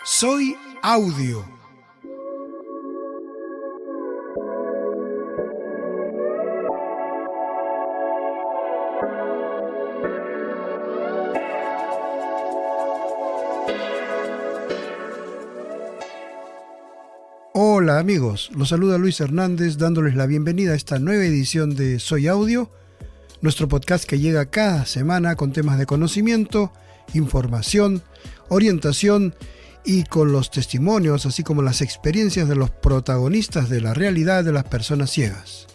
Soy Audio. Hola amigos, los saluda Luis Hernández dándoles la bienvenida a esta nueva edición de Soy Audio, nuestro podcast que llega cada semana con temas de conocimiento, información, orientación y con los testimonios, así como las experiencias de los protagonistas de la realidad de las personas ciegas.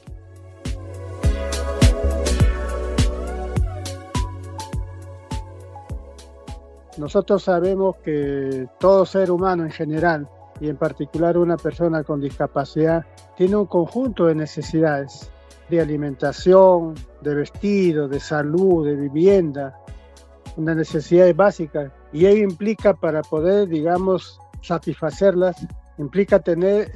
Nosotros sabemos que todo ser humano en general, y en particular una persona con discapacidad, tiene un conjunto de necesidades de alimentación, de vestido, de salud, de vivienda, unas necesidades básicas. Y ello implica, para poder, satisfacerlas, implica tener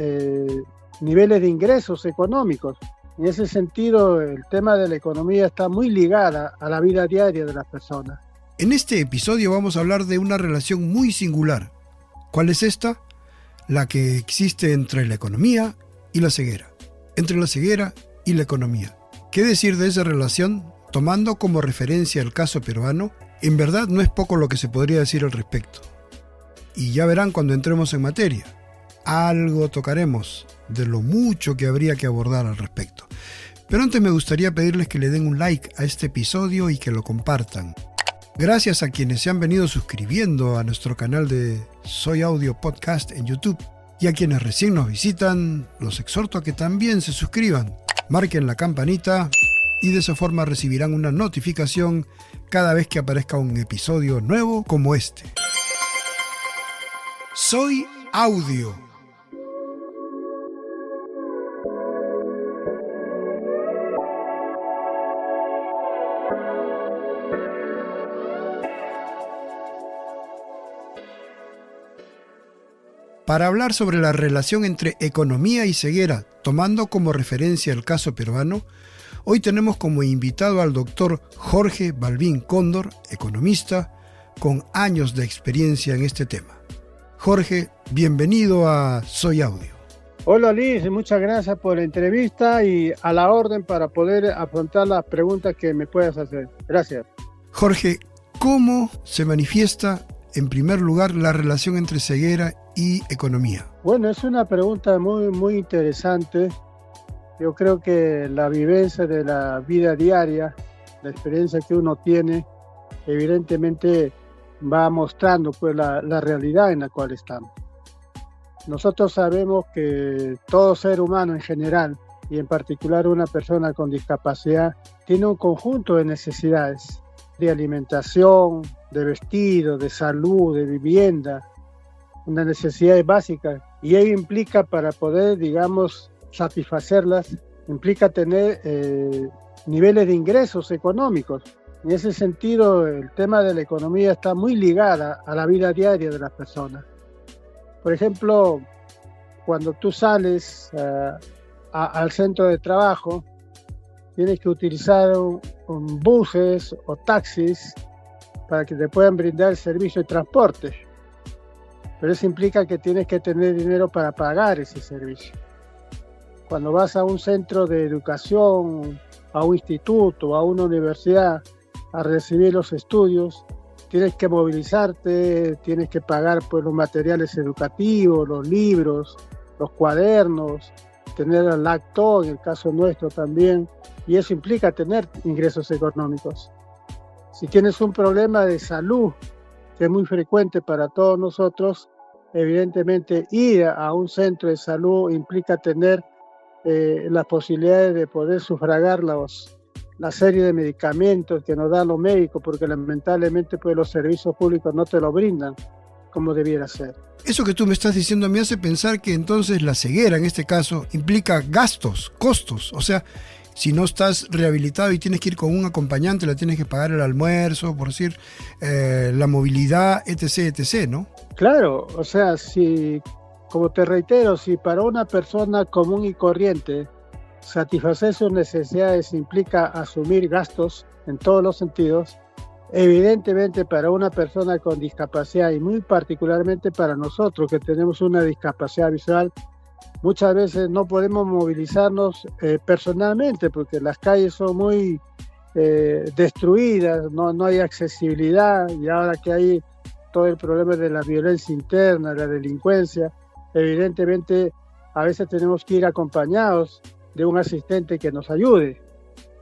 niveles de ingresos económicos. En ese sentido, el tema de la economía está muy ligada a la vida diaria de las personas. En este episodio vamos a hablar de una relación muy singular. ¿Cuál es esta? La que existe entre la economía y la ceguera. Entre la ceguera y la economía. ¿Qué decir de esa relación? Tomando como referencia el caso peruano, en verdad no es poco lo que se podría decir al respecto. Y ya verán cuando entremos en materia. Algo tocaremos de lo mucho que habría que abordar al respecto. Pero antes me gustaría pedirles que le den un like a este episodio y que lo compartan. Gracias a quienes se han venido suscribiendo a nuestro canal de Soy Audio Podcast en YouTube y a quienes recién nos visitan, los exhorto a que también se suscriban, marquen la campanita y de esa forma recibirán una notificación cada vez que aparezca un episodio nuevo como este. Soy Audio. Para hablar sobre la relación entre economía y ceguera, tomando como referencia el caso peruano, hoy tenemos como invitado al doctor Jorge Balbín Cóndor, economista, con años de experiencia en este tema. Jorge, bienvenido a Soy Audio. Hola Liz, muchas gracias por la entrevista y a la orden para poder afrontar las preguntas que me puedas hacer. Gracias. Jorge, ¿cómo se manifiesta en primer lugar la relación entre ceguera y economía? Bueno, es una pregunta muy interesante. Yo creo que la vivencia de la vida diaria, la experiencia que uno tiene, evidentemente va mostrando la realidad en la cual estamos. Nosotros sabemos que todo ser humano en general, y en particular una persona con discapacidad, tiene un conjunto de necesidades de alimentación, de vestido, de salud, de vivienda, unas necesidades básicas. Y ello implica, para poder, satisfacerlas, implica tener niveles de ingresos económicos. En ese sentido, el tema de la economía está muy ligada a la vida diaria de las personas. Por ejemplo, cuando tú sales al centro de trabajo, tienes que utilizar buses o taxis para que te puedan brindar el servicio de transporte. Pero eso implica que tienes que tener dinero para pagar ese servicio. Cuando vas a un centro de educación, a un instituto, a una universidad, a recibir los estudios, tienes que movilizarte, tienes que pagar por los materiales educativos, los libros, los cuadernos, tener el lacto, en el caso nuestro también, y eso implica tener ingresos económicos. Si tienes un problema de salud, que es muy frecuente para todos nosotros, evidentemente ir a un centro de salud implica tener las posibilidades de poder sufragar la serie de medicamentos que nos dan los médicos, porque lamentablemente los servicios públicos no te lo brindan como debiera ser. Eso que tú me estás diciendo me hace pensar que entonces la ceguera en este caso implica gastos, costos, o sea, si no estás rehabilitado y tienes que ir con un acompañante, le tienes que pagar el almuerzo, por decir, la movilidad, etc., etc., ¿no? Claro, o sea, como te reitero, si para una persona común y corriente satisfacer sus necesidades implica asumir gastos en todos los sentidos, Evidentemente para una persona con discapacidad y muy particularmente para nosotros que tenemos una discapacidad visual, muchas veces no podemos movilizarnos personalmente porque las calles son muy destruidas, no hay accesibilidad, y ahora que hay todo el problema de la violencia interna, la delincuencia, evidentemente a veces tenemos que ir acompañados de un asistente que nos ayude,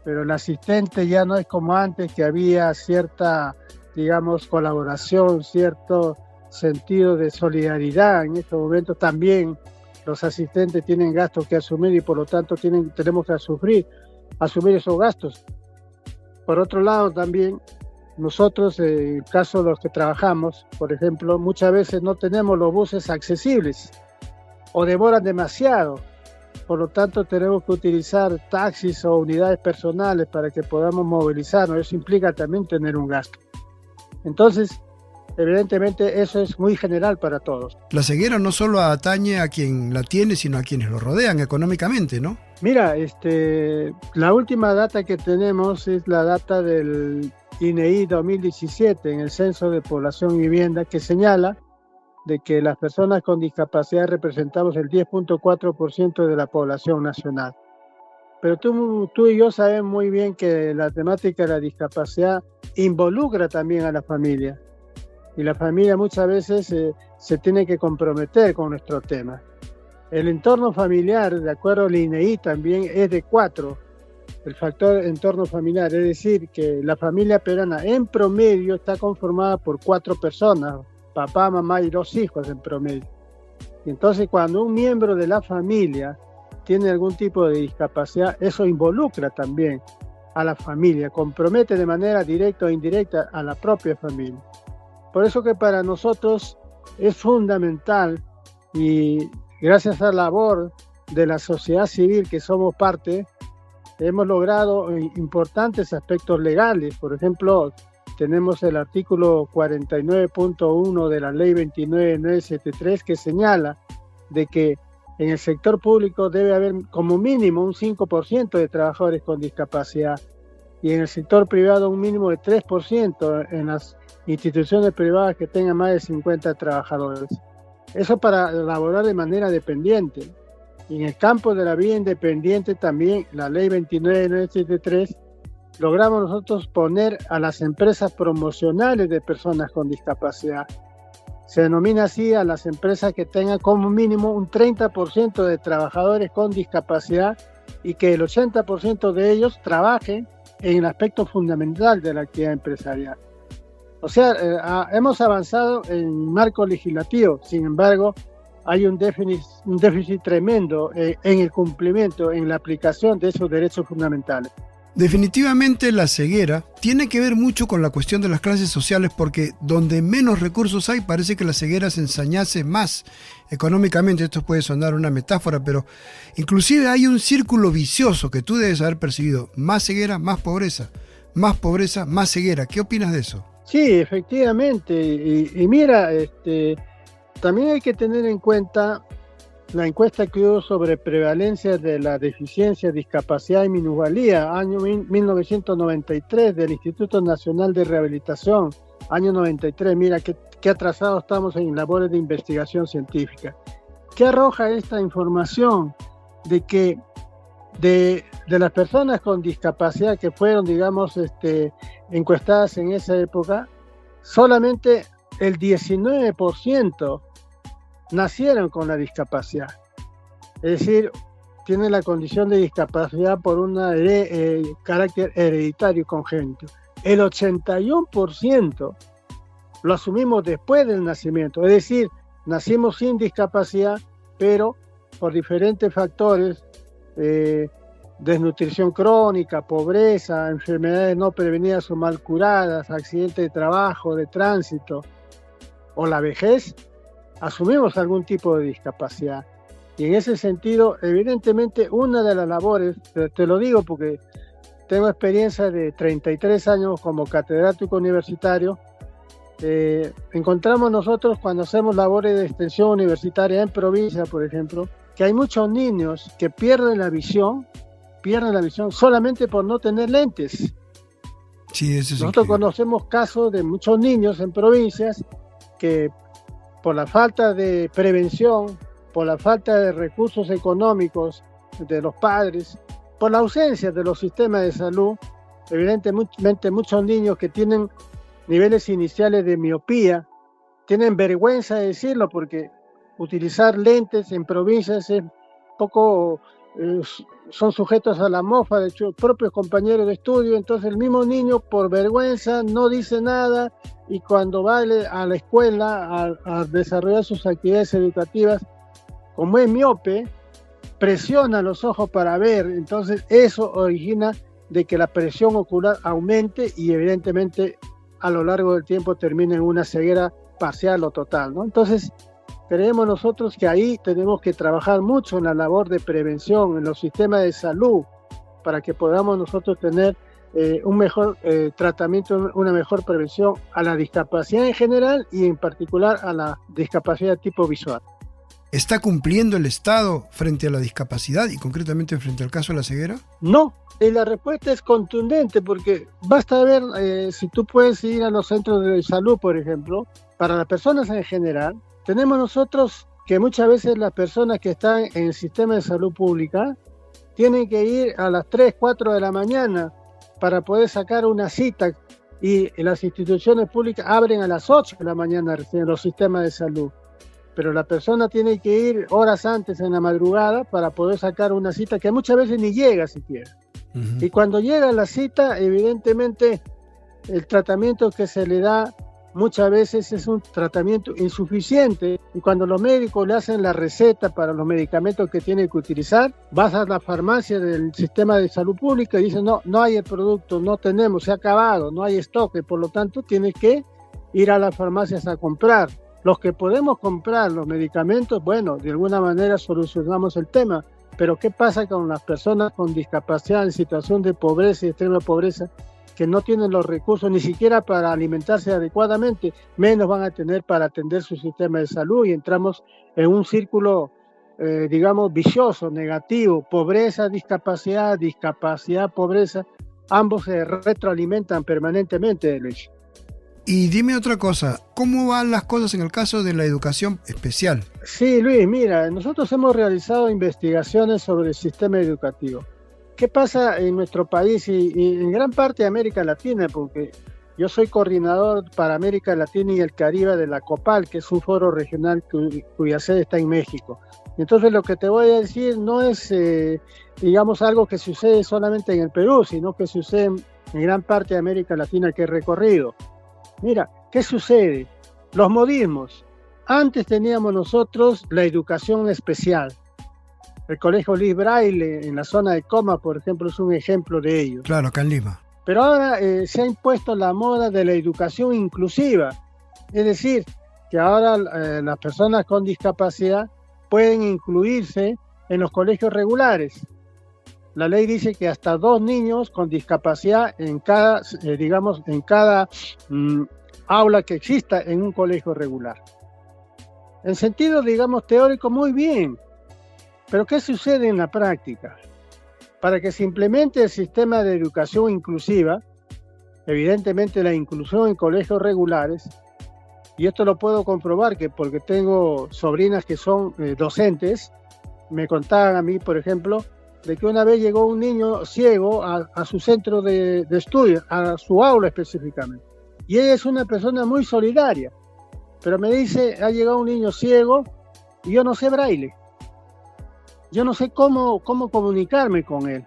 pero el asistente ya no es como antes, que había cierta, digamos, colaboración, cierto sentido de solidaridad. En estos momentos también los asistentes tienen gastos que asumir y por lo tanto tenemos que asumir esos gastos. Por otro lado también, nosotros, en el caso de los que trabajamos, por ejemplo, muchas veces no tenemos los buses accesibles o demoran demasiado. Por lo tanto, tenemos que utilizar taxis o unidades personales para que podamos movilizarnos. Eso implica también tener un gasto. Entonces, evidentemente, eso es muy general para todos. La ceguera no solo atañe a quien la tiene, sino a quienes lo rodean económicamente, ¿no? Mira, la última data que tenemos es la data del INEI 2017 en el Censo de Población y Vivienda, que señala de que las personas con discapacidad representamos el 10.4% de la población nacional. Pero tú y yo sabemos muy bien que la temática de la discapacidad involucra también a la familia. Y la familia muchas veces se tiene que comprometer con nuestro tema. El entorno familiar, de acuerdo al INEI, también es de 4. El factor entorno familiar, es decir, que la familia peruana en promedio está conformada por 4 personas, papá, mamá y 2 hijos en promedio. Y entonces cuando un miembro de la familia tiene algún tipo de discapacidad, eso involucra también a la familia, compromete de manera directa o indirecta a la propia familia. Por eso que para nosotros es fundamental, y gracias a la labor de la sociedad civil que somos parte, hemos logrado importantes aspectos legales. Por ejemplo, tenemos el artículo 49.1 de la ley 29973 que señala de que en el sector público debe haber como mínimo un 5% de trabajadores con discapacidad y en el sector privado un mínimo de 3% en las instituciones privadas que tengan más de 50 trabajadores. Eso para laborar de manera dependiente. Y en el campo de la vida independiente también la ley 29973 logramos nosotros poner a las empresas promocionales de personas con discapacidad. Se denomina así a las empresas que tengan como mínimo un 30% de trabajadores con discapacidad y que el 80% de ellos trabajen en el aspecto fundamental de la actividad empresarial. O sea, hemos avanzado en marco legislativo, sin embargo, hay un déficit tremendo en el cumplimiento, en la aplicación de esos derechos fundamentales. Definitivamente la ceguera tiene que ver mucho con la cuestión de las clases sociales, porque donde menos recursos hay parece que la ceguera se ensañase más económicamente. Esto puede sonar una metáfora, pero inclusive hay un círculo vicioso que tú debes haber percibido: más ceguera, más pobreza, más ceguera. ¿Qué opinas de eso? Sí, efectivamente, y mira, también hay que tener en cuenta la encuesta que hubo sobre prevalencia de la deficiencia, discapacidad y minusvalía, año 1993, del Instituto Nacional de Rehabilitación, año 93. Mira qué atrasados estamos en labores de investigación científica. ¿Qué arroja esta información? De que de las personas con discapacidad que fueron, digamos, encuestadas en esa época, solamente el 19% nacieron con la discapacidad. Es decir, tienen la condición de discapacidad por un carácter hereditario congénito. El 81% lo asumimos después del nacimiento. Es decir, nacimos sin discapacidad, pero por diferentes factores, desnutrición crónica, pobreza, enfermedades no prevenidas o mal curadas, accidentes de trabajo, de tránsito o la vejez, asumimos algún tipo de discapacidad. Y en ese sentido, evidentemente, una de las labores, te lo digo porque tengo experiencia de 33 años como catedrático universitario, encontramos nosotros cuando hacemos labores de extensión universitaria en provincia, por ejemplo, que hay muchos niños que pierden la visión solamente por no tener lentes. Sí, eso es Nosotros increíble. conocemos casos de muchos niños en provincias que por la falta de prevención, por la falta de recursos económicos de los padres, por la ausencia de los sistemas de salud, evidentemente muchos niños que tienen niveles iniciales de miopía, tienen vergüenza de decirlo porque utilizar lentes en provincias es poco, eh, son sujetos a la mofa de sus propios compañeros de estudio, entonces el mismo niño por vergüenza no dice nada y cuando va a la escuela a desarrollar sus actividades educativas, como es miope, presiona los ojos para ver, entonces eso origina de que la presión ocular aumente y evidentemente a lo largo del tiempo termina en una ceguera parcial o total, ¿no? Entonces, creemos nosotros que ahí tenemos que trabajar mucho en la labor de prevención, en los sistemas de salud, para que podamos nosotros tener un mejor tratamiento, una mejor prevención a la discapacidad en general y en particular a la discapacidad de tipo visual. ¿Está cumpliendo el Estado frente a la discapacidad y concretamente frente al caso de la ceguera? No, y la respuesta es contundente porque basta ver si tú puedes ir a los centros de salud, por ejemplo, para las personas en general. Tenemos nosotros que muchas veces las personas que están en el sistema de salud pública tienen que ir a las 3, 4 de la mañana para poder sacar una cita y las instituciones públicas abren a las 8 de la mañana recién los sistemas de salud. Pero la persona tiene que ir horas antes en la madrugada para poder sacar una cita que muchas veces ni llega siquiera. Y cuando llega la cita, evidentemente el tratamiento que se le da muchas veces es un tratamiento insuficiente y cuando los médicos le hacen la receta para los medicamentos que tiene que utilizar, vas a la farmacia del sistema de salud pública y dicen no hay el producto, no tenemos, se ha acabado, no hay stock y por lo tanto tienes que ir a las farmacias a comprar. Los que podemos comprar los medicamentos, bueno, de alguna manera solucionamos el tema, pero ¿qué pasa con las personas con discapacidad en situación de pobreza y extrema pobreza que no tienen los recursos ni siquiera para alimentarse adecuadamente, menos van a tener para atender su sistema de salud y entramos en un círculo, digamos, vicioso, negativo, pobreza, discapacidad, discapacidad, pobreza, ambos se retroalimentan permanentemente, Luis. Y dime otra cosa, ¿cómo van las cosas en el caso de la educación especial? Sí, Luis, mira, nosotros hemos realizado investigaciones sobre el sistema educativo. ¿Qué pasa en nuestro país y en gran parte de América Latina? Porque yo soy coordinador para América Latina y el Caribe de la COPAL, que es un foro regional cuya sede está en México. Entonces lo que te voy a decir no es, digamos, algo que sucede solamente en el Perú, sino que sucede en gran parte de América Latina que he recorrido. Mira, ¿qué sucede? Los modismos. Antes teníamos nosotros la educación especial. El Colegio Luis Braille en la zona de Coma, por ejemplo, es un ejemplo de ello. Claro, acá en Lima. Pero ahora se ha impuesto la moda de la educación inclusiva. Es decir, que ahora las personas con discapacidad pueden incluirse en los colegios regulares. La ley dice que hasta 2 niños con discapacidad en cada, en cada aula que exista en un colegio regular. En sentido, digamos, teórico, muy bien. Pero ¿qué sucede en la práctica? Para que se implemente el sistema de educación inclusiva, evidentemente la inclusión en colegios regulares, y esto lo puedo comprobar porque tengo sobrinas que son docentes, me contaban a mí, por ejemplo, de que una vez llegó un niño ciego a su centro de estudio, a su aula específicamente. Y ella es una persona muy solidaria, pero me dice, ha llegado un niño ciego y yo no sé braille. Yo no sé cómo comunicarme con él.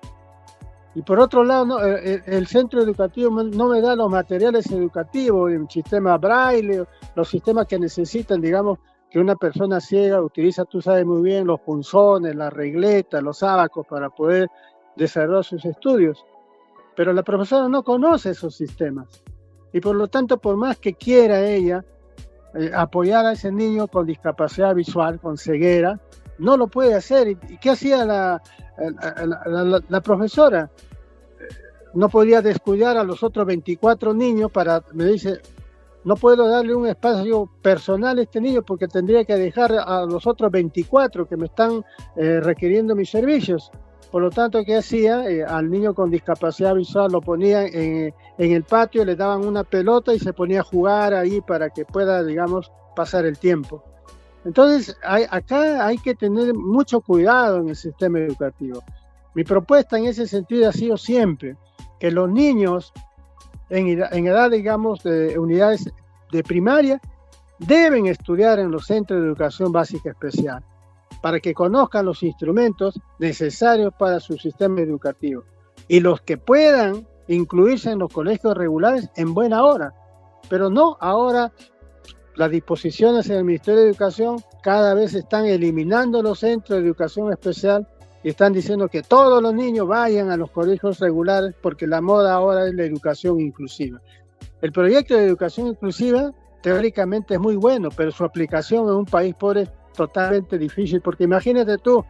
Y por otro lado, no, el centro educativo no me da los materiales educativos, el sistema braille, los sistemas que necesitan, digamos, que una persona ciega utiliza, tú sabes muy bien, los punzones, las regletas, los abacos para poder desarrollar sus estudios. Pero la profesora no conoce esos sistemas. Y por lo tanto, por más que quiera ella apoyar a ese niño con discapacidad visual, con ceguera, no lo puede hacer. ¿Y qué hacía la profesora? No podía descuidar a los otros 24 niños me dice, no puedo darle un espacio personal a este niño porque tendría que dejar a los otros 24 que me están requiriendo mis servicios. Por lo tanto, ¿qué hacía? Al niño con discapacidad visual lo ponían en el patio, le daban una pelota y se ponía a jugar ahí para que pueda, digamos, pasar el tiempo. Entonces, acá hay que tener mucho cuidado en el sistema educativo. Mi propuesta en ese sentido ha sido siempre que los niños en edad, digamos, de unidades de primaria deben estudiar en los centros de educación básica especial para que conozcan los instrumentos necesarios para su sistema educativo. Y los que puedan incluirse en los colegios regulares en buena hora, pero no ahora. Las disposiciones en el Ministerio de Educación cada vez están eliminando los centros de educación especial y están diciendo que todos los niños vayan a los colegios regulares porque la moda ahora es la educación inclusiva. El proyecto de educación inclusiva teóricamente es muy bueno, pero su aplicación en un país pobre es totalmente difícil, porque imagínate tú,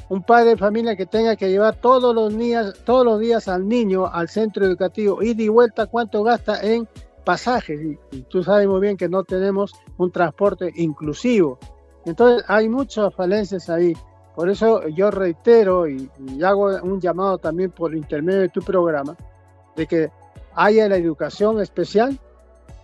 un padre de familia que tenga que llevar todos los días al niño al centro educativo, ida y vuelta, ¿cuánto gasta en pasajes? Y tú sabes muy bien que no tenemos un transporte inclusivo. Entonces hay muchas falencias ahí. Por eso yo reitero y hago un llamado también por intermedio de tu programa, de que haya la educación especial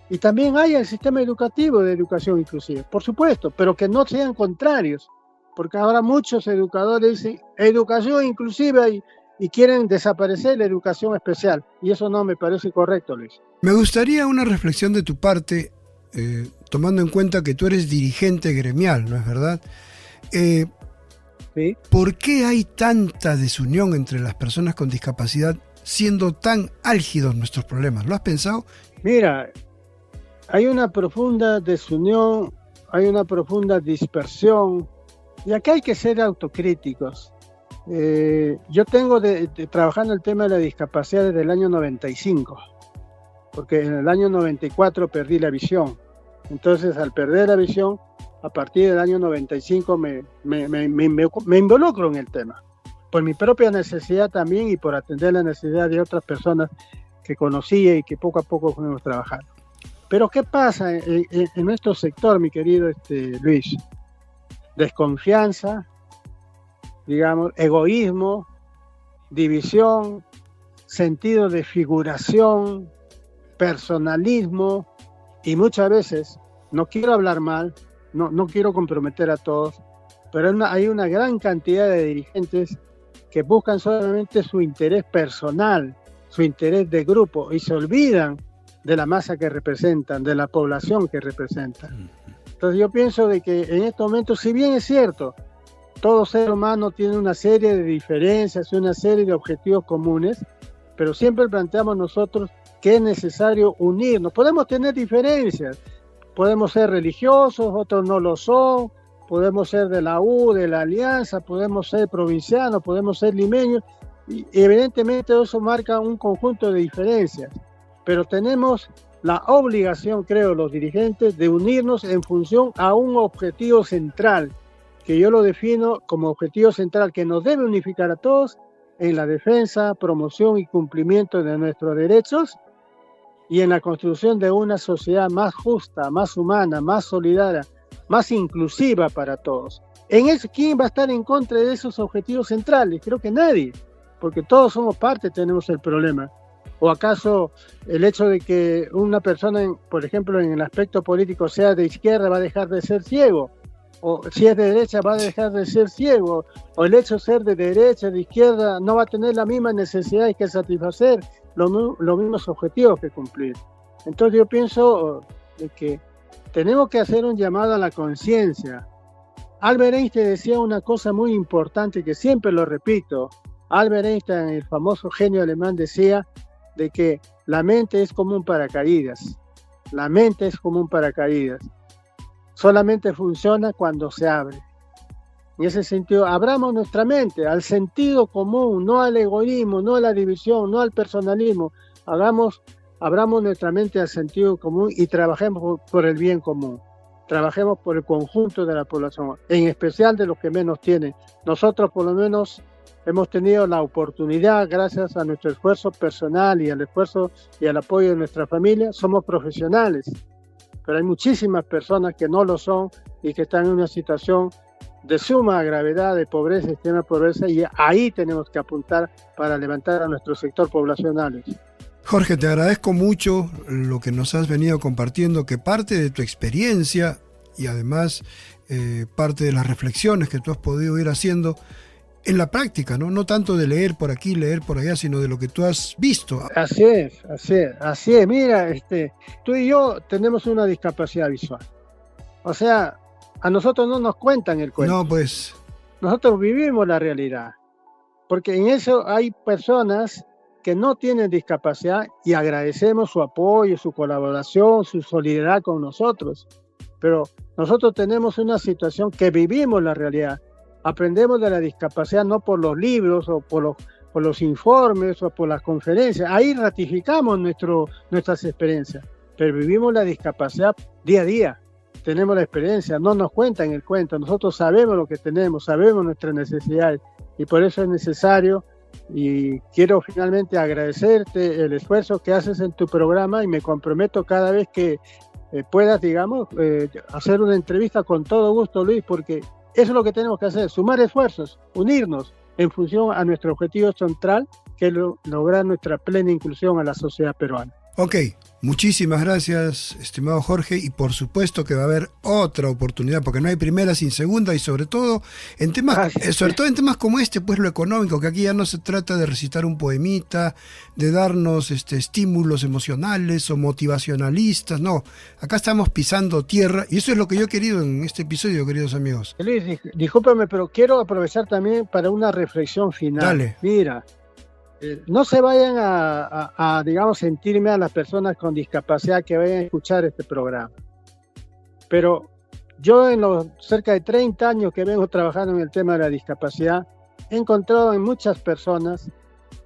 y también haya el sistema educativo de educación inclusiva, por supuesto, pero que no sean contrarios, porque ahora muchos educadores dicen educación inclusiva y quieren desaparecer la educación especial, y eso no me parece correcto, Luis. Me gustaría una reflexión de tu parte, tomando en cuenta que tú eres dirigente gremial, ¿no es verdad? ¿Sí? ¿Por qué hay tanta desunión entre las personas con discapacidad siendo tan álgidos nuestros problemas? ¿Lo has pensado? Mira, hay una profunda desunión, hay una profunda dispersión, y acá hay que ser autocríticos. Yo tengo trabajando el tema de la discapacidad desde el año 95, porque en el año 94 perdí la visión. Entonces, al perder la visión, a partir del año 95 me involucro en el tema, por mi propia necesidad también y por atender la necesidad de otras personas que conocía y que poco a poco fuimos trabajando. Pero ¿qué pasa en nuestro sector, mi querido Luis? Desconfianza, digamos, egoísmo, división, sentido de figuración, personalismo, y muchas veces, no quiero hablar mal, no quiero comprometer a todos, pero hay una gran cantidad de dirigentes que buscan solamente su interés personal, su interés de grupo, y se olvidan de la masa que representan, de la población que representan. Entonces yo pienso de que en estos momentos, si bien es cierto, todo ser humano tiene una serie de diferencias, una serie de objetivos comunes, pero siempre planteamos nosotros que es necesario unirnos. Podemos tener diferencias, podemos ser religiosos, otros no lo son, podemos ser de la U, de la Alianza, podemos ser provincianos, podemos ser limeños, y evidentemente eso marca un conjunto de diferencias, pero tenemos la obligación, creo, los dirigentes, de unirnos en función a un objetivo central, que yo lo defino como objetivo central que nos debe unificar a todos en la defensa, promoción y cumplimiento de nuestros derechos y en la construcción de una sociedad más justa, más humana, más solidaria, más inclusiva para todos. En eso, ¿quién va a estar en contra de esos objetivos centrales? Creo que nadie, porque todos somos parte, tenemos el problema. ¿O acaso el hecho de que una persona, por ejemplo, en el aspecto político sea de izquierda va a dejar de ser ciego? O si es de derecha va a dejar de ser ciego? ¿O el hecho de ser de derecha, de izquierda, no va a tener las mismas necesidades que satisfacer, los mismos objetivos que cumplir? Entonces yo pienso de que tenemos que hacer un llamado a la conciencia. Albert Einstein decía una cosa muy importante que siempre lo repito. Albert Einstein, el famoso genio alemán, decía de que la mente es como un paracaídas. La mente es como un paracaídas. Solamente funciona cuando se abre. En ese sentido, abramos nuestra mente al sentido común, no al egoísmo, no a la división, no al personalismo. Abramos nuestra mente al sentido común y trabajemos por el bien común. Trabajemos por el conjunto de la población, en especial de los que menos tienen. Nosotros, por lo menos, hemos tenido la oportunidad, gracias a nuestro esfuerzo personal y al esfuerzo y al apoyo de nuestra familia, somos profesionales, pero hay muchísimas personas que no lo son y que están en una situación de suma gravedad, de pobreza, extrema pobreza, y ahí tenemos que apuntar para levantar a nuestro sector poblacional. Jorge, te agradezco mucho lo que nos has venido compartiendo, que parte de tu experiencia y además parte de las reflexiones que tú has podido ir haciendo en la práctica, ¿no? No tanto de leer por aquí, leer por allá, sino de lo que tú has visto. Así es. Mira, tú y yo tenemos una discapacidad visual. O sea, a nosotros no nos cuentan el cuento. No, pues. Nosotros vivimos la realidad. Porque en eso hay personas que no tienen discapacidad y agradecemos su apoyo, su colaboración, su solidaridad con nosotros. Pero nosotros tenemos una situación que vivimos la realidad. Aprendemos de la discapacidad no por los libros o por los informes o por las conferencias. Ahí ratificamos nuestras experiencias. Pero vivimos la discapacidad día a día. Tenemos la experiencia, no nos cuentan el cuento. Nosotros sabemos lo que tenemos, sabemos nuestras necesidades. Y por eso es necesario, y quiero finalmente agradecerte el esfuerzo que haces en tu programa, y me comprometo cada vez que puedas, digamos, hacer una entrevista con todo gusto, Luis, porque eso es lo que tenemos que hacer, sumar esfuerzos, unirnos en función a nuestro objetivo central, que es lograr nuestra plena inclusión a la sociedad peruana. Ok, muchísimas gracias, estimado Jorge, y por supuesto que va a haber otra oportunidad, porque no hay primera sin segunda, y sobre todo en temas como este, pues lo económico, que aquí ya no se trata de recitar un poemita, de darnos estímulos emocionales o motivacionalistas, no, acá estamos pisando tierra, y eso es lo que yo he querido en este episodio, queridos amigos. Luis, discúlpame, pero quiero aprovechar también para una reflexión final. Dale. Mira, no se vayan digamos, sentirme a las personas con discapacidad que vayan a escuchar este programa. Pero yo en los cerca de 30 años que vengo trabajando en el tema de la discapacidad, he encontrado en muchas personas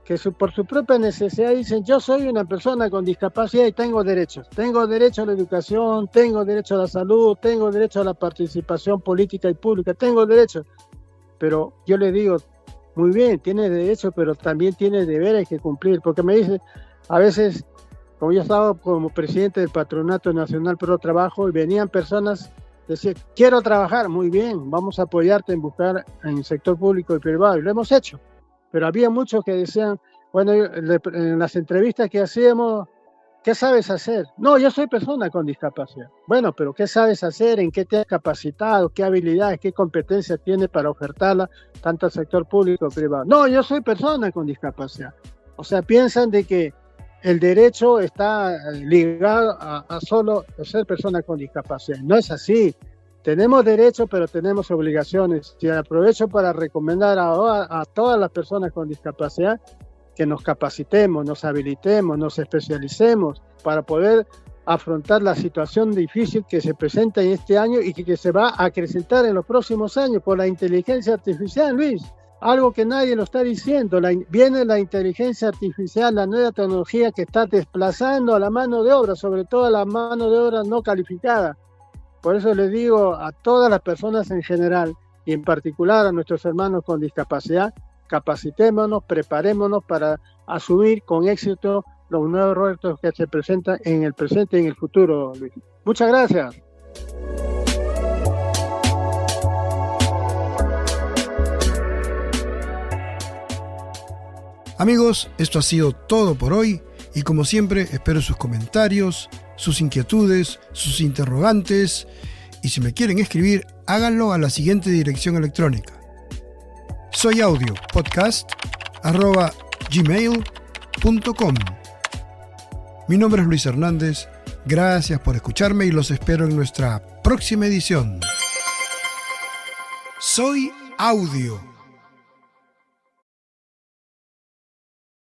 que por su propia necesidad dicen: yo soy una persona con discapacidad y tengo derechos. Tengo derecho a la educación, tengo derecho a la salud, tengo derecho a la participación política y pública, tengo derechos. Pero yo les digo: muy bien, tiene derecho, pero también tiene deberes que cumplir, porque me dice, a veces, como yo estaba como presidente del Patronato Nacional Pro Trabajo, y venían personas, decían: quiero trabajar, muy bien, vamos a apoyarte en buscar en el sector público y privado, y lo hemos hecho. Pero había muchos que decían, bueno, en las entrevistas que hacíamos, ¿qué sabes hacer? No, yo soy persona con discapacidad. Bueno, pero ¿qué sabes hacer? ¿En qué te has capacitado? ¿Qué habilidades, qué competencias tienes para ofertarla tanto al sector público como privado? No, yo soy persona con discapacidad. O sea, piensan de que el derecho está ligado a solo ser persona con discapacidad. No es así. Tenemos derechos, pero tenemos obligaciones. Y aprovecho para recomendar a todas las personas con discapacidad que nos capacitemos, nos habilitemos, nos especialicemos para poder afrontar la situación difícil que se presenta en este año y que se va a acrecentar en los próximos años por la inteligencia artificial, Luis. Algo que nadie lo está diciendo. Viene la inteligencia artificial, la nueva tecnología que está desplazando a la mano de obra, sobre todo a la mano de obra no calificada. Por eso les digo a todas las personas en general, y en particular a nuestros hermanos con discapacidad: capacitémonos, preparémonos para asumir con éxito los nuevos retos que se presentan en el presente y en el futuro, Luis. Muchas gracias. Amigos, esto ha sido todo por hoy, y como siempre espero sus comentarios, sus inquietudes, sus interrogantes, y si me quieren escribir, háganlo a la siguiente dirección electrónica: soyaudio.podcast@gmail.com. Mi nombre es Luis Hernández, gracias por escucharme y los espero en nuestra próxima edición. Soy Audio.